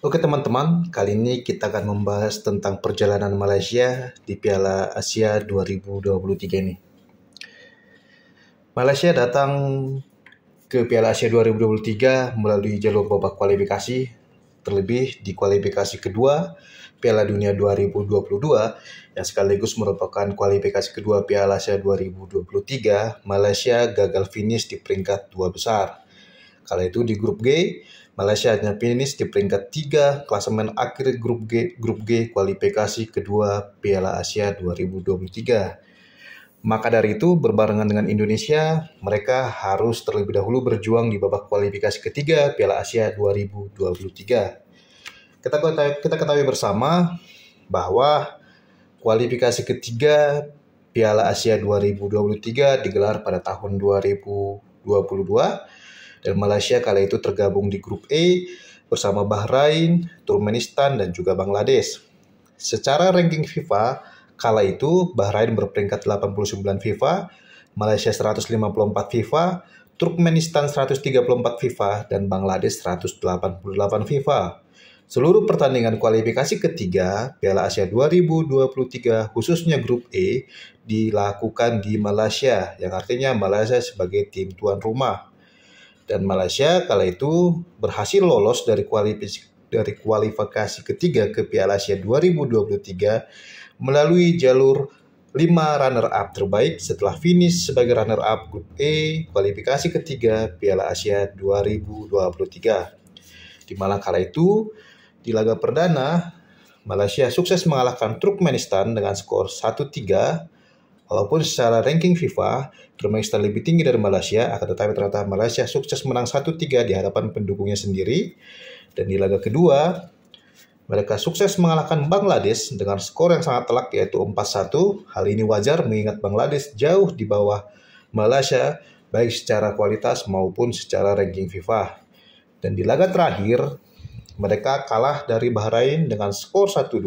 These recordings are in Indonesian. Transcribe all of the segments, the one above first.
Oke teman-teman, kali ini kita akan membahas tentang perjalanan Malaysia di Piala Asia 2023 ini. Malaysia datang ke Piala Asia 2023 melalui jalur babak kualifikasi, terlebih di kualifikasi kedua Piala Dunia 2022 yang sekaligus merupakan kualifikasi kedua Piala Asia 2023, Malaysia gagal finish di peringkat 2 besar. Kala itu di grup G, Malaysia hanya finish di peringkat 3 klasemen akhir grup G kualifikasi kedua Piala Asia 2023. Maka dari itu, berbarengan dengan Indonesia, mereka harus terlebih dahulu berjuang di babak kualifikasi ketiga Piala Asia 2023. Kita ketahui bersama bahwa kualifikasi ketiga Piala Asia 2023 digelar pada tahun 2022 dan Malaysia kala itu tergabung di grup E bersama Bahrain, Turkmenistan, dan juga Bangladesh. Secara ranking FIFA, kala itu Bahrain berperingkat 89 FIFA, Malaysia 154 FIFA, Turkmenistan 134 FIFA, dan Bangladesh 188 FIFA. Seluruh pertandingan kualifikasi ketiga Piala Asia 2023 khususnya grup E dilakukan di Malaysia, yang artinya Malaysia sebagai tim tuan rumah. Dan Malaysia kala itu berhasil lolos dari kualifikasi ketiga ke Piala Asia 2023 melalui jalur 5 runner-up terbaik setelah finish sebagai runner-up grup E kualifikasi ketiga Piala Asia 2023. Di mana kala itu di laga perdana Malaysia sukses mengalahkan Turkmenistan dengan skor 1-3. Walaupun secara ranking FIFA, Turkmenistan lebih tinggi dari Malaysia, akan tetapi ternyata Malaysia sukses menang 1-3 di hadapan pendukungnya sendiri. Dan di laga kedua, mereka sukses mengalahkan Bangladesh dengan skor yang sangat telak yaitu 4-1. Hal ini wajar mengingat Bangladesh jauh di bawah Malaysia, baik secara kualitas maupun secara ranking FIFA. Dan di laga terakhir, mereka kalah dari Bahrain dengan skor 1-2,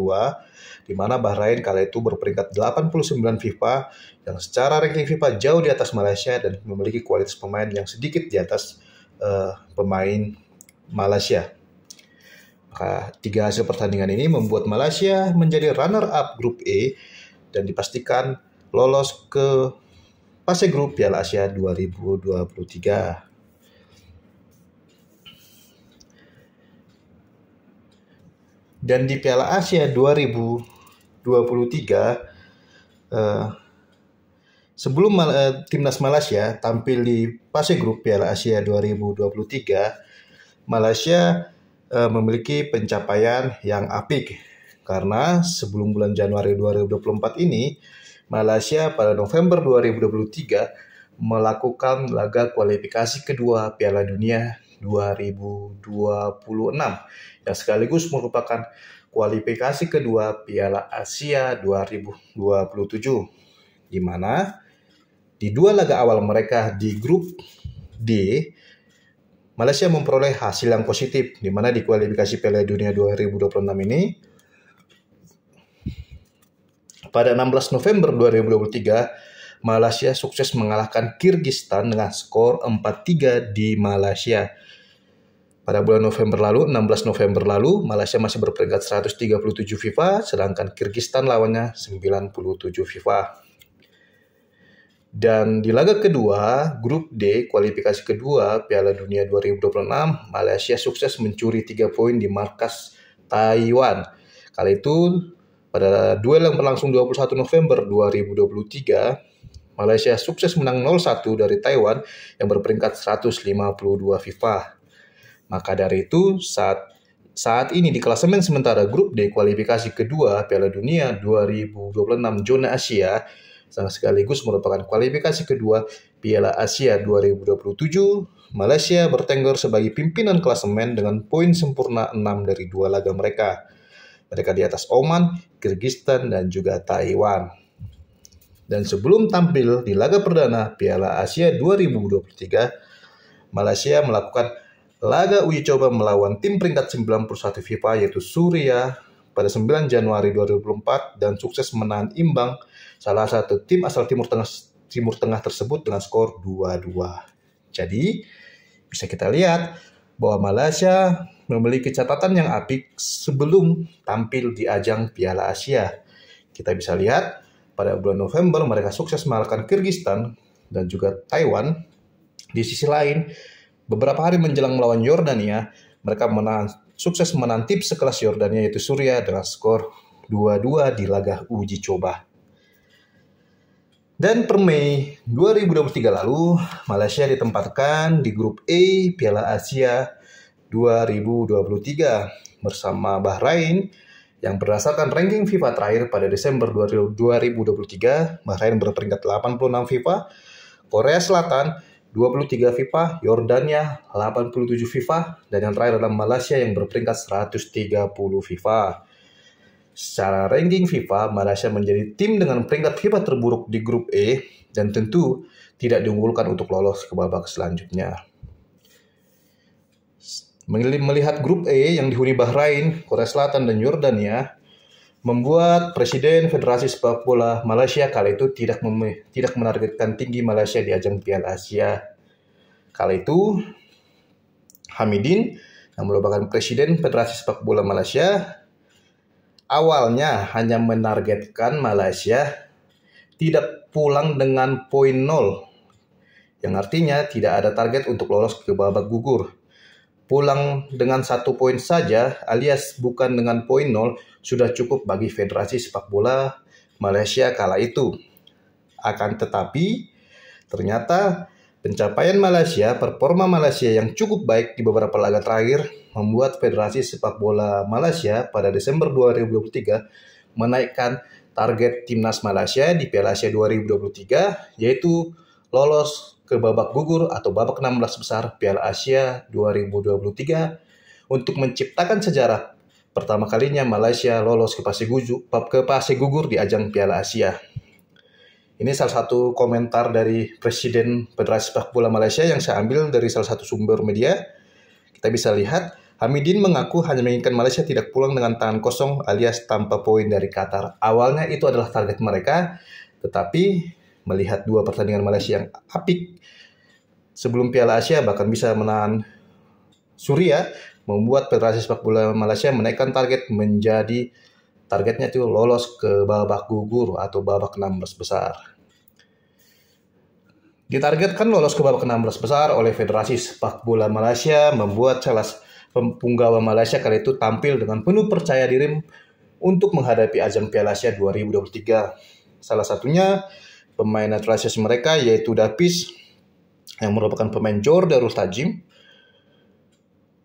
di mana Bahrain kala itu berperingkat 89 FIFA yang secara ranking FIFA jauh di atas Malaysia dan memiliki kualitas pemain yang sedikit di atas pemain Malaysia. Maka tiga hasil pertandingan ini membuat Malaysia menjadi runner-up grup E dan dipastikan lolos ke fase grup Piala Asia 2023. Dan di Piala Asia 2023, sebelum timnas Malaysia tampil di fase grup Piala Asia 2023, Malaysia memiliki pencapaian yang apik. Karena sebelum bulan Januari 2024 ini, Malaysia pada November 2023 melakukan laga kualifikasi kedua Piala Dunia 2026 yang sekaligus merupakan kualifikasi kedua Piala Asia 2027, di mana di dua laga awal mereka di grup D, Malaysia memperoleh hasil yang positif, di mana di kualifikasi Piala Dunia 2026 ini pada 16 November 2023 Malaysia sukses mengalahkan Kyrgyzstan dengan skor 4-3 di Malaysia. Pada bulan November lalu, 16 November lalu, Malaysia masih berperingkat 137 FIFA, sedangkan Kyrgyzstan lawannya 97 FIFA. Dan di laga kedua, grup D, kualifikasi kedua Piala Dunia 2026, Malaysia sukses mencuri 3 poin di markas Taiwan. Kala itu, pada duel yang berlangsung 21 November 2023, Malaysia sukses menang 0-1 dari Taiwan yang berperingkat 152 FIFA. Maka dari itu, saat ini di klasemen sementara grup D kualifikasi kedua Piala Dunia 2026 zona Asia, sekaligus merupakan kualifikasi kedua Piala Asia 2027, Malaysia bertengger sebagai pimpinan klasemen dengan poin sempurna 6 dari 2 laga mereka. Mereka di atas Oman, Kyrgyzstan, dan juga Taiwan. Dan sebelum tampil di laga perdana Piala Asia 2023, Malaysia melakukan laga uji coba melawan tim peringkat 91 FIFA yaitu Suriah pada 9 Januari 2024 dan sukses menahan imbang salah satu tim asal Timur Tengah tersebut dengan skor 2-2. Jadi bisa kita lihat bahwa Malaysia memiliki catatan yang apik sebelum tampil di ajang Piala Asia. Kita bisa lihat pada bulan November mereka sukses mengalahkan Kyrgyzstan dan juga Taiwan. Di sisi lain, beberapa hari menjelang melawan Yordania, mereka sukses menang tim sekelas Yordania yaitu Suriah dengan skor 2-2 di laga uji coba. Dan per Mei 2023 lalu, Malaysia ditempatkan di grup E Piala Asia 2023 bersama Bahrain yang berdasarkan ranking FIFA terakhir pada Desember 2023, Bahrain berperingkat 86 FIFA, Korea Selatan 23 FIFA, Yordania 87 FIFA, dan yang terakhir adalah Malaysia yang berperingkat 130 FIFA. Secara ranking FIFA, Malaysia menjadi tim dengan peringkat FIFA terburuk di grup E dan tentu tidak diunggulkan untuk lolos ke babak selanjutnya. Melihat grup E yang dihuni Bahrain, Korea Selatan, dan Yordania, membuat Presiden Federasi Sepak Bola Malaysia kala itu tidak menargetkan tinggi Malaysia di ajang Piala Asia. Kala itu, Hamidin yang merupakan Presiden Federasi Sepak Bola Malaysia awalnya hanya menargetkan Malaysia tidak pulang dengan poin 0, yang artinya tidak ada target untuk lolos ke babak gugur. Pulang dengan 1 poin saja alias bukan dengan poin 0 sudah cukup bagi Federasi Sepak Bola Malaysia kala itu. Akan tetapi, ternyata pencapaian Malaysia, performa Malaysia yang cukup baik di beberapa laga terakhir membuat Federasi Sepak Bola Malaysia pada Desember 2023 menaikkan target timnas Malaysia di Piala Asia 2023 yaitu lolos ke babak gugur atau babak 16 besar Piala Asia 2023 untuk menciptakan sejarah pertama kalinya Malaysia lolos ke fase gugur di ajang Piala Asia. Ini salah satu komentar dari Presiden Federasi Sepak Bola Malaysia yang saya ambil dari salah satu sumber media. Kita bisa lihat, Hamidin mengaku hanya menginginkan Malaysia tidak pulang dengan tangan kosong alias tanpa poin dari Qatar. Awalnya itu adalah target mereka, tetapi melihat 2 pertandingan Malaysia yang apik sebelum Piala Asia bahkan bisa menahan Suriah, membuat Federasi Sepak Bola Malaysia menaikkan target menjadi targetnya itu lolos ke babak gugur atau babak 16 besar. Ditargetkan lolos ke babak 16 besar oleh Federasi Sepak Bola Malaysia membuat salah punggawa Malaysia kali itu tampil dengan penuh percaya diri untuk menghadapi ajang Piala Asia 2023. Salah satunya pemain naturalisasi mereka yaitu Davis yang merupakan pemain Johor Darul Ta'zim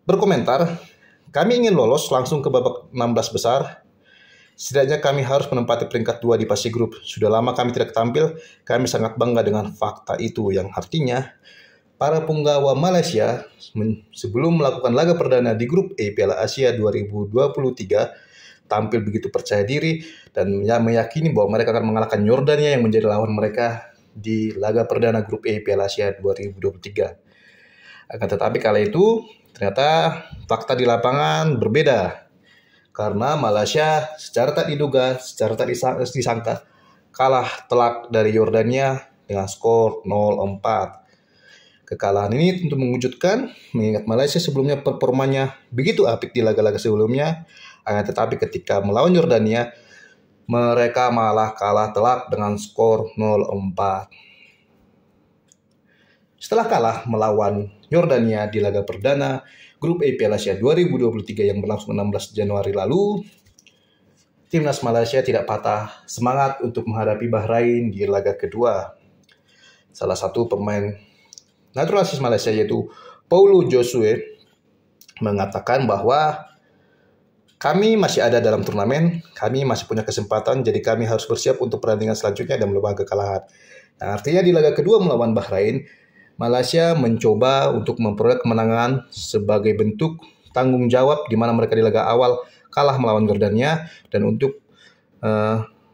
berkomentar, "Kami ingin lolos langsung ke babak 16 besar. Setidaknya kami harus menempati peringkat 2 di fase grup. Sudah lama kami tidak tampil, kami sangat bangga dengan fakta itu." Yang artinya, para punggawa Malaysia sebelum melakukan laga perdana di grup E Piala Asia 2023 tampil begitu percaya diri dan meyakini bahwa mereka akan mengalahkan Yordania yang menjadi lawan mereka di laga perdana grup E Piala Asia 2023. Akan tetapi kala itu ternyata fakta di lapangan berbeda. Karena Malaysia secara tak diduga, secara tak disangka kalah telak dari Yordania dengan skor 0-4. Kekalahan ini tentu mengejutkan, mengingat Malaysia sebelumnya performanya begitu apik di laga-laga sebelumnya. Tetapi ketika melawan Yordania, mereka malah kalah telak dengan skor 0-4. Setelah kalah melawan Yordania di laga perdana Grup E Piala Asia 2023 yang berlangsung 16 Januari lalu, timnas Malaysia tidak patah semangat untuk menghadapi Bahrain di laga kedua. Salah satu pemain naturalisasi Malaysia yaitu Paulo Josue mengatakan bahwa kami masih ada dalam turnamen, kami masih punya kesempatan, jadi kami harus bersiap untuk pertandingan selanjutnya dan melupakan kekalahan. Nah, artinya di laga kedua melawan Bahrain, Malaysia mencoba untuk memperoleh kemenangan sebagai bentuk tanggung jawab di mana mereka di laga awal kalah melawan Yordania dan untuk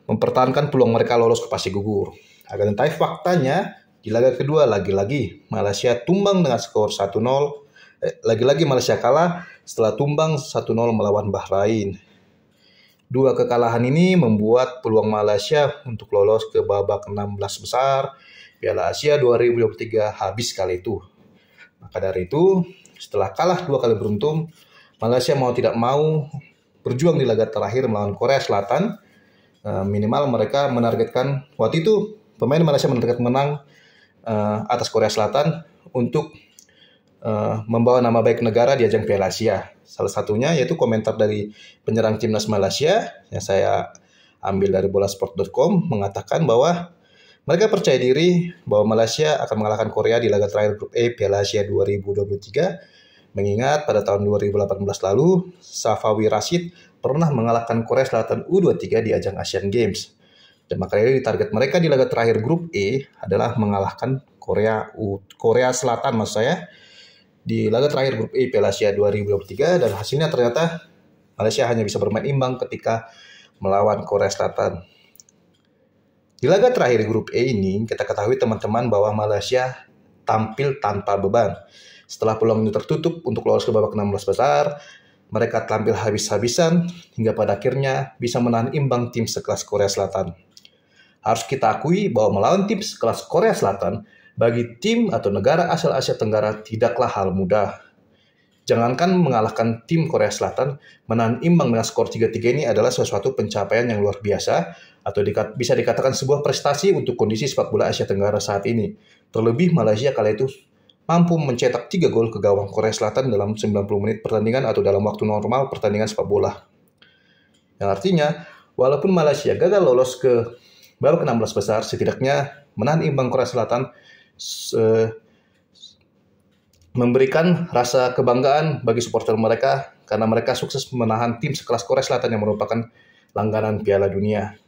mempertahankan peluang mereka lolos ke fase gugur. Akan tetapi faktanya di laga kedua lagi-lagi Malaysia tumbang dengan skor 1-0. Lagi-lagi Malaysia kalah setelah tumbang 1-0 melawan Bahrain. 2 kekalahan ini membuat peluang Malaysia untuk lolos ke babak 16 besar Piala Asia 2023 habis kali itu. Maka dari itu, setelah kalah 2 kali beruntun, Malaysia mau tidak mau berjuang di laga terakhir melawan Korea Selatan. Minimal mereka menargetkan, waktu itu pemain Malaysia menargetkan menang atas Korea Selatan untuk membawa nama baik negara di ajang Piala Asia. Salah satunya yaitu komentar dari penyerang timnas Malaysia yang saya ambil dari bolasport.com mengatakan bahwa mereka percaya diri bahwa Malaysia akan mengalahkan Korea di laga terakhir Grup E Piala Asia 2023. Mengingat pada tahun 2018 lalu, Safawi Rashid pernah mengalahkan Korea Selatan U23 di ajang Asian Games. Dan makanya target mereka di laga terakhir Grup E adalah mengalahkan Korea Selatan maksud saya di laga terakhir Grup E Piala Asia 2023, dan hasilnya ternyata Malaysia hanya bisa bermain imbang ketika melawan Korea Selatan. Di laga terakhir Grup E ini, kita ketahui teman-teman bahwa Malaysia tampil tanpa beban. Setelah peluang itu tertutup untuk lolos ke babak 16 besar, mereka tampil habis-habisan hingga pada akhirnya bisa menahan imbang tim sekelas Korea Selatan. Harus kita akui bahwa melawan tim sekelas Korea Selatan bagi tim atau negara asal Asia Tenggara tidaklah hal mudah. Jangankan mengalahkan tim Korea Selatan, menahan imbang dengan skor 3-3 ini adalah sesuatu pencapaian yang luar biasa atau bisa dikatakan sebuah prestasi untuk kondisi sepak bola Asia Tenggara saat ini. Terlebih Malaysia kala itu mampu mencetak 3 gol ke gawang Korea Selatan dalam 90 menit pertandingan atau dalam waktu normal pertandingan sepak bola. Yang artinya, walaupun Malaysia gagal lolos ke babak 16 besar, setidaknya menahan imbang Korea Selatan memberikan rasa kebanggaan bagi supporter mereka karena mereka sukses menahan tim sekelas Korea Selatan yang merupakan langganan Piala Dunia.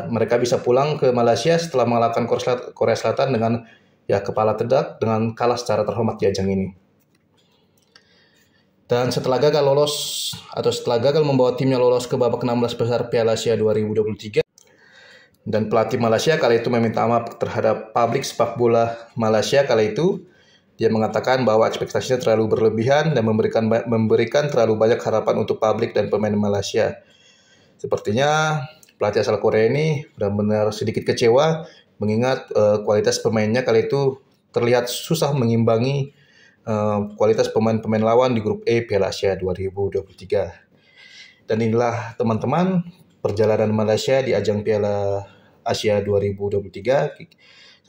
Mereka bisa pulang ke Malaysia setelah mengalahkan Korea Selatan dengan kepala tegak dengan kalah secara terhormat di ajang ini. Dan setelah gagal membawa timnya lolos ke babak 16 besar Piala Asia 2023, dan pelatih Malaysia kala itu meminta maaf terhadap publik sepak bola Malaysia kala itu. Dia mengatakan bahwa ekspektasinya terlalu berlebihan dan memberikan terlalu banyak harapan untuk publik dan pemain Malaysia. Sepertinya pelatih asal Korea ini benar-benar sedikit kecewa mengingat kualitas pemainnya kali itu terlihat susah mengimbangi kualitas pemain-pemain lawan di Grup E Piala Asia 2023. Dan inilah teman-teman perjalanan Malaysia di ajang Piala Asia 2023.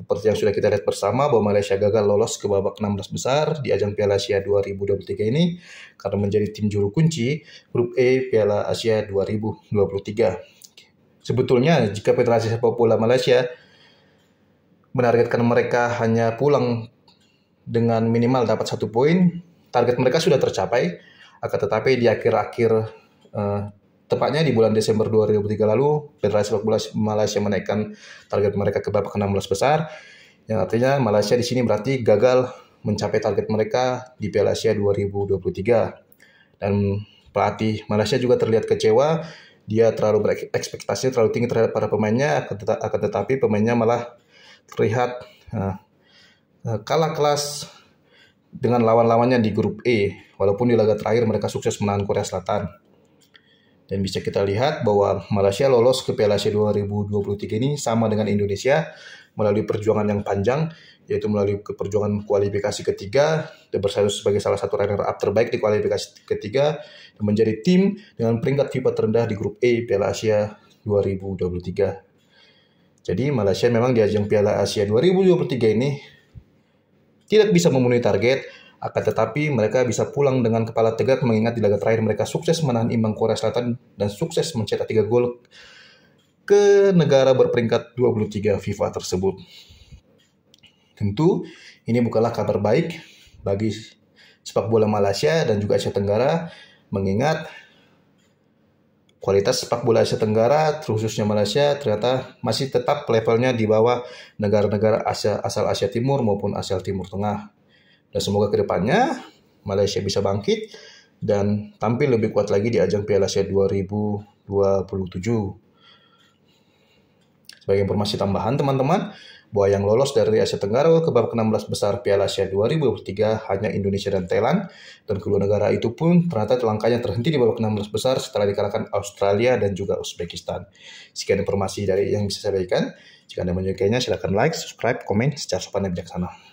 Seperti yang sudah kita lihat bersama bahwa Malaysia gagal lolos ke babak 16 besar di ajang Piala Asia 2023 ini karena menjadi tim juru kunci Grup E Piala Asia 2023. Sebetulnya jika Federasi Sepak Bola Malaysia menargetkan mereka hanya pulang dengan minimal dapat 1 poin, target mereka sudah tercapai. Akan tetapi di akhir-akhir tepatnya di bulan Desember 2003 lalu, Federasi Sepak Bola Malaysia menaikkan target mereka ke babak 16 besar. Yang artinya Malaysia di sini berarti gagal mencapai target mereka di Piala Asia 2023. Dan pelatih Malaysia juga terlihat kecewa. Dia terlalu berekspektasi terlalu tinggi terhadap para pemainnya, akan tetapi pemainnya malah terlihat kalah kelas dengan lawan-lawannya di Grup E. Walaupun di laga terakhir mereka sukses menahan Korea Selatan. Dan bisa kita lihat bahwa Malaysia lolos ke Piala Asia 2023 ini sama dengan Indonesia melalui perjuangan yang panjang, yaitu melalui perjuangan kualifikasi ketiga dan berstatus sebagai salah satu runner-up terbaik di kualifikasi ketiga dan menjadi tim dengan peringkat FIFA terendah di Grup E Piala Asia 2023. Jadi Malaysia memang di ajang Piala Asia 2023 ini tidak bisa memenuhi target. Akan tetapi mereka bisa pulang dengan kepala tegak mengingat di laga terakhir mereka sukses menahan imbang Korea Selatan dan sukses mencetak 3 gol ke negara berperingkat 23 FIFA tersebut. Tentu ini bukanlah kabar baik bagi sepak bola Malaysia dan juga Asia Tenggara mengingat kualitas sepak bola Asia Tenggara khususnya Malaysia ternyata masih tetap levelnya di bawah negara-negara asal Asia Timur maupun Asia Timur Tengah. Dan semoga kedepannya Malaysia bisa bangkit dan tampil lebih kuat lagi di ajang Piala Asia 2027. Sebagai informasi tambahan teman-teman, bahwa yang lolos dari Asia Tenggara ke babak 16 besar Piala Asia 2023 hanya Indonesia dan Thailand. Dan kedua negara itu pun ternyata langkahnya terhenti di babak 16 besar setelah dikalahkan Australia dan juga Uzbekistan. Sekian informasi dari yang bisa saya berikan. Jika Anda menyukainya, silakan like, subscribe, komen secara sopan dan bijaksana.